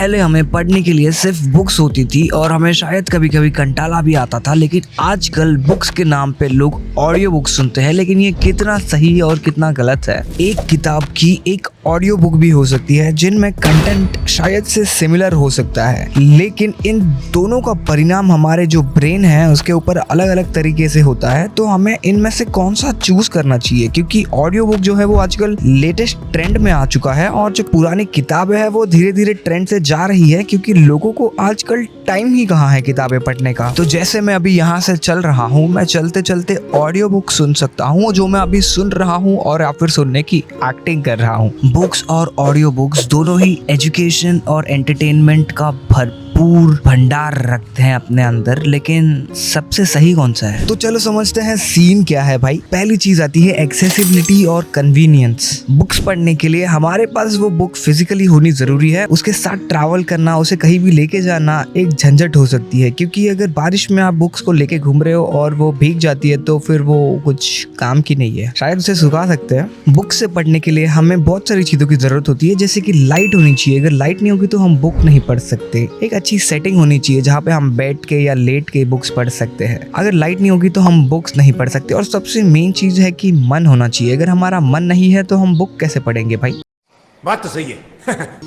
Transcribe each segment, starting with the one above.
पहले हमें पढ़ने के लिए सिर्फ बुक्स होती थी और हमें शायद कभी कभी कंटाला भी आता था, लेकिन आजकल बुक्स के नाम पे लोग ऑडियो बुक्स सुनते हैं। लेकिन ये कितना सही और कितना गलत है। एक किताब की एक ऑडियो बुक भी हो सकती है जिनमें कंटेंट शायद से सिमिलर हो सकता है, लेकिन इन दोनों का परिणाम हमारे जो ब्रेन है उसके ऊपर अलग अलग तरीके से होता है। तो हमें इनमें से कौन सा चूज करना चाहिए, क्योंकि ऑडियो बुक जो है वो आजकल लेटेस्ट ट्रेंड में आ चुका है और जो पुरानी किताबें है वो धीरे धीरे ट्रेंड से जा रही है, क्योंकि लोगों को आजकल टाइम ही कहाँ है किताबें पढ़ने का। तो जैसे मैं अभी यहाँ से चल रहा हूँ, मैं चलते चलते ऑडियो बुक सुन सकता हूँ जो मैं अभी सुन रहा हूँ और या फिर सुनने की एक्टिंग कर रहा हूँ। बुक्स और ऑडियो बुक्स दोनों ही एजुकेशन और एंटरटेनमेंट का भरपूर भंडार रखते हैं अपने अंदर, लेकिन सबसे सही कौन सा है? तो चलो समझते हैं सीन क्या है भाई। पहली चीज आती है एक्सेसिबिलिटी और कन्वीनियंस। बुक्स पढ़ने के लिए हमारे पास वो बुक फिजिकली होनी जरूरी है। उसके साथ ट्रैवल करना, उसे कहीं भी लेके जाना एक झंझट हो सकती है, क्योंकि अगर बारिश में आप बुक्स को लेके घूम रहे हो और वो भीग जाती है तो फिर वो कुछ काम की नहीं है। शायद उसे सुखा सकते हैं। बुक से पढ़ने के लिए हमें बहुत सारी चीजों की जरूरत होती है, जैसे कि लाइट होनी चाहिए। अगर लाइट नहीं होगी तो हम बुक नहीं पढ़ सकते। एक अच्छी सेटिंग होनी चाहिए जहाँ पे हम बैठ के या लेट के बुक्स पढ़ सकते हैं। अगर लाइट नहीं होगी तो हम बुक्स नहीं पढ़ सकते। और सबसे मेन चीज है कि मन होना चाहिए। अगर हमारा मन नहीं है तो हम बुक कैसे पढ़ेंगे भाई? बात तो सही है।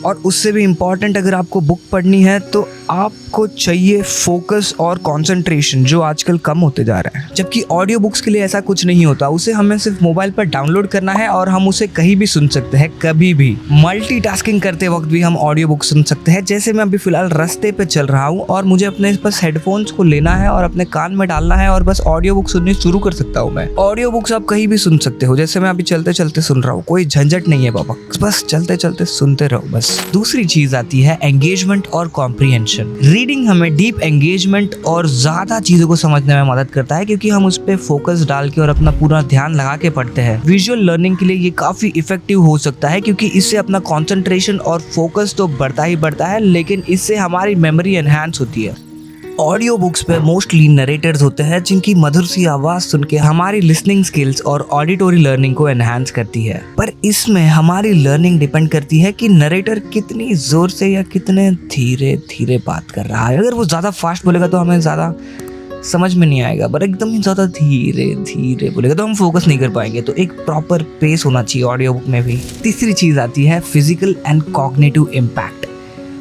और उससे भी इम्पोर्टेंट, अगर आपको बुक पढ़नी है तो आपको चाहिए फोकस और कंसंट्रेशन, जो आजकल कम होते जा रहा है। जबकि ऑडियो बुक्स के लिए ऐसा कुछ नहीं होता। उसे हमें सिर्फ मोबाइल पर डाउनलोड करना है और हम उसे कहीं भी सुन सकते हैं, कभी भी। मल्टीटास्किंग करते वक्त भी हम ऑडियो बुक सुन सकते हैं। जैसे मैं अभी फिलहाल रास्ते पे चल रहा हूँ और मुझे अपने बस हेडफोन्स को लेना है और अपने कान में डालना है और बस ऑडियो बुक सुननी शुरू कर सकता हूँ मैं। ऑडियो बुक्स आप कहीं भी सुन सकते हो, जैसे मैं अभी चलते चलते सुन रहा हूँ। कोई झंझट नहीं है बाबा, बस चलते चलते सुनते रहो बस। दूसरी चीज आती है एंगेजमेंट और कॉम्प्रिहेंशन। रीडिंग हमें डीप एंगेजमेंट और ज्यादा चीजों को समझने में मदद करता है, क्योंकि हम उस पे फोकस डाल के और अपना पूरा ध्यान लगा के पढ़ते हैं। विजुअल लर्निंग के लिए ये काफी इफेक्टिव हो सकता है, क्योंकि इससे अपना कंसंट्रेशन और फोकस तो बढ़ता ही बढ़ता है, लेकिन इससे हमारी मेमोरी एनहांस होती है। ऑडियो बुक्स पे मोस्टली नरेटर्स होते हैं जिनकी मधुर सी आवाज सुन के हमारी लिसनिंग स्किल्स और ऑडिटोरी लर्निंग को एनहांस करती है। पर इसमें हमारी लर्निंग डिपेंड करती है कि नरेटर कितनी जोर से या कितने धीरे धीरे बात कर रहा है। अगर वो ज्यादा फास्ट बोलेगा तो हमें ज्यादा समझ में नहीं आएगा, पर एकदम ही ज्यादा धीरे धीरे बोलेगा तो हम फोकस नहीं कर पाएंगे। तो एक प्रॉपर पेस होना चाहिए ऑडियो बुक में भी। तीसरी चीज आती है physical and cognitive impact.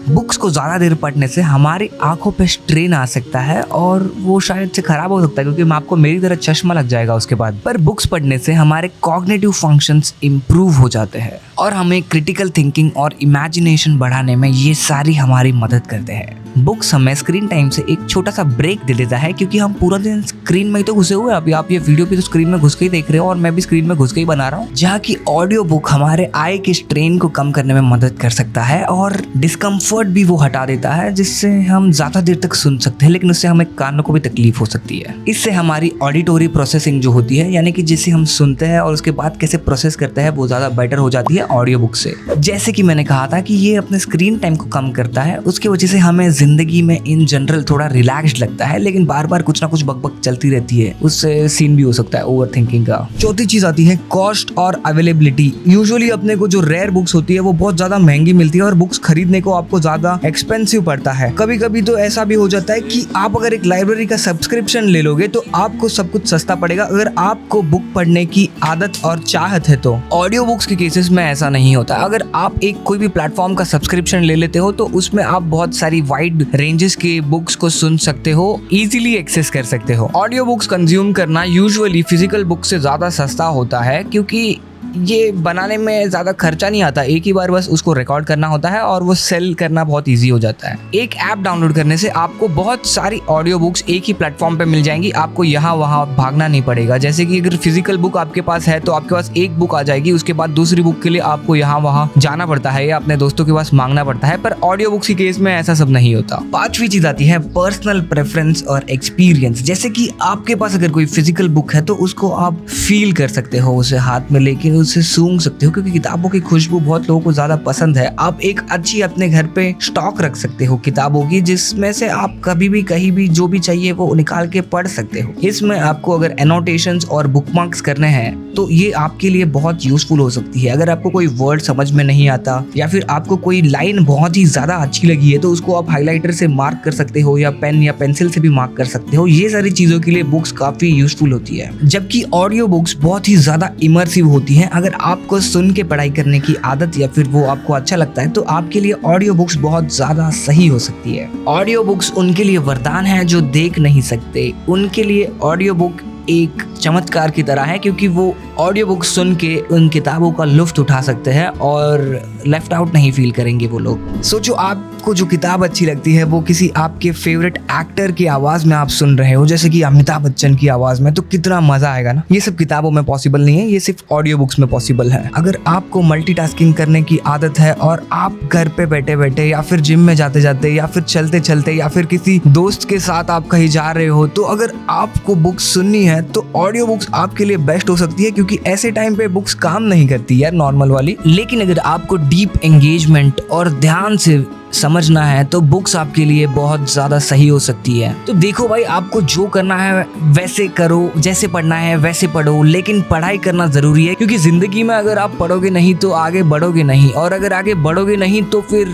Books को ज़्यादा देर पढ़ने से हमारी आंखों पे स्ट्रेन आ सकता है और वो शायद से खराब हो सकता है, क्योंकि आपको मेरी तरह चश्मा लग जाएगा उसके बाद। पर बुक्स पढ़ने से हमारे कॉग्निटिव फंक्शंस इम्प्रूव हो जाते हैं और हमें क्रिटिकल थिंकिंग और इमेजिनेशन बढ़ाने में ये सारी हमारी मदद करते हैं। बुक्स हमें स्क्रीन टाइम से एक छोटा सा ब्रेक दे देता है, क्योंकि हम पूरा दिन स्क्रीन में ही तो घुसे हुए हैं। अभी आप ये वीडियो भी तो स्क्रीन में घुस के ही देख रहे हो और मैं भी स्क्रीन में घुस के ही बना रहा हूँ। जहाँ की ऑडियो बुक हमारे आई के स्ट्रेन को कम करने में मदद कर सकता है और डिस्कम्फर्ट भी वो हटा देता है, जिससे हम ज्यादा देर तक सुन सकते हैं, लेकिन उससे हमें कानों को भी तकलीफ हो सकती है। इससे हमारी ऑडिटोरी प्रोसेसिंग जो होती है, यानी कि जिसे हम सुनते हैं और उसके बाद कैसे प्रोसेस करते हैं, वो ज्यादा बेटर हो जाती है ऑडियो बुक से। जैसे कि मैंने कहा था कि ये अपने स्क्रीन टाइम को कम करता है, उसकी वजह से हमें जिंदगी में इन जनरल थोड़ा रिलैक्स्ड लगता है, लेकिन बार बार कुछ ना कुछ बकबक चलती रहती है, उससे सीन भी हो सकता है ओवर थिंकिंग का। चौथी चीज आती है कॉस्ट और अवेलेबिलिटी। यूजुअली अपने को जो रेयर बुक्स होती है वो बहुत ज्यादा महंगी मिलती है और बुक्स खरीदने को आपको ज्यादा एक्सपेंसिव पड़ता है। कभी कभी तो ऐसा भी हो जाता है कि आप अगर एक लाइब्रेरी का सब्सक्रिप्शन ले लोगे तो आपको सब कुछ सस्ता पड़ेगा, अगर आपको बुक पढ़ने की आदत और चाहत है तो। ऑडियो बुक्स के केसेस में ऐसा नहीं होता। अगर आप एक कोई भी प्लेटफॉर्म का सब्सक्रिप्शन ले लेते हो तो उसमें आप बहुत सारी वाइड रेंजेस के बुक्स को सुन सकते हो, इजीली एक्सेस कर सकते हो। ऑडियो बुक्स कंज्यूम करना यूजुअली फिजिकल बुक से ज्यादा सस्ता होता है, क्योंकि ये बनाने में ज़्यादा खर्चा नहीं आता। एक ही बार बस उसको रिकॉर्ड करना होता है और वो सेल करना बहुत इजी हो जाता है। एक ऐप डाउनलोड करने से आपको बहुत सारी ऑडियो बुक्स एक ही प्लेटफॉर्म पे मिल जाएंगी, आपको यहाँ वहाँ भागना नहीं पड़ेगा। जैसे कि अगर फिजिकल बुक आपके पास है तो आपके पास एक बुक आ जाएगी, उसके बाद दूसरी बुक के लिए आपको यहाँ वहाँ जाना पड़ता है या अपने दोस्तों के पास मांगना पड़ता है। पर ऑडियो बुक्स के केस में ऐसा सब नहीं होता। पांचवी चीज आती है पर्सनल प्रेफरेंस और एक्सपीरियंस। जैसे कि आपके पास अगर कोई फिजिकल बुक है तो उसको आप फील कर सकते हो उसे हाथ में लेके, उसे सूंघ सकते हो, क्योंकि किताबों की खुशबू बहुत लोगों को ज्यादा पसंद है। आप एक अच्छी अपने घर पे स्टॉक रख सकते हो किताबों की, जिसमें से आप कभी भी कहीं भी जो भी चाहिए वो निकाल के पढ़ सकते हो। इसमें आपको अगर एनोटेशंस और बुकमार्क्स करने हैं तो ये आपके लिए बहुत यूजफुल हो सकती है। अगर आपको कोई वर्ड समझ में नहीं आता या फिर आपको कोई लाइन बहुत ही ज्यादा अच्छी लगी है तो उसको आप हाइलाइटर से मार्क कर सकते हो या पेन या पेंसिल से भी मार्क कर सकते हो। ये सारी चीजों के लिए बुक्स काफी यूजफुल होती है। जबकि ऑडियो बुक्स बहुत ही ज्यादा इमर्सिव होती हैं। अगर आपको सुन के पढ़ाई करने की आदत या फिर वो आपको अच्छा लगता है तो आपके लिए ऑडियो बुक्स बहुत ज्यादा सही हो सकती है। ऑडियो बुक्स उनके लिए वरदान है जो देख नहीं सकते। उनके लिए ऑडियो बुक एक चमत्कार की तरह है, क्योंकि वो ऑडियो बुक सुन के उन किताबों का लुत्फ उठा सकते हैं और लेफ्ट आउट नहीं फील करेंगे वो लोग। सोचो आपको जो किताब अच्छी लगती है वो किसी आपके फेवरेट एक्टर की आवाज में आप सुन रहे हो, जैसे कि अमिताभ बच्चन की आवाज में, तो कितना मजा आएगा ना। ये सब किताबों में पॉसिबल नहीं है, ये सिर्फ ऑडियो बुक्स में पॉसिबल है। अगर आपको मल्टीटास्किंग करने की आदत है और आप घर पे बैठे बैठे या फिर जिम में जाते जाते या फिर चलते चलते या फिर किसी दोस्त के साथ आप कहीं जा रहे हो, तो अगर आपको बुक्स सुननी है तो ऑडियो बुक्स आपके लिए बेस्ट हो सकती है, क्योंकि ऐसे टाइम पे बुक्स काम नहीं करती यार नॉर्मल वाली। लेकिन अगर आपको डीप एंगेजमेंट और ध्यान से समझना है तो बुक्स आपके लिए बहुत ज्यादा सही हो सकती है। तो देखो भाई, आपको जो करना है वैसे करो, जैसे पढ़ना है वैसे पढ़ो, लेकिन पढ़ाई करना जरूरी है, क्योंकि जिंदगी में अगर आप पढ़ोगे नहीं तो आगे बढ़ोगे नहीं, और अगर आगे बढ़ोगे नहीं तो फिर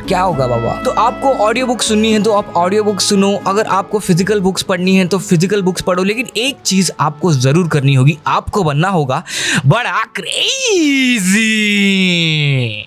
क्या होगा बाबा। तो आपको ऑडियो बुक सुननी है तो आप ऑडियो बुक सुनो, अगर आपको फिजिकल बुक्स पढ़नी है तो फिजिकल बुक्स पढ़ो। लेकिन एक चीज आपको जरूर करनी होगी, आपको बनना होगा बड़ा क्रेजी।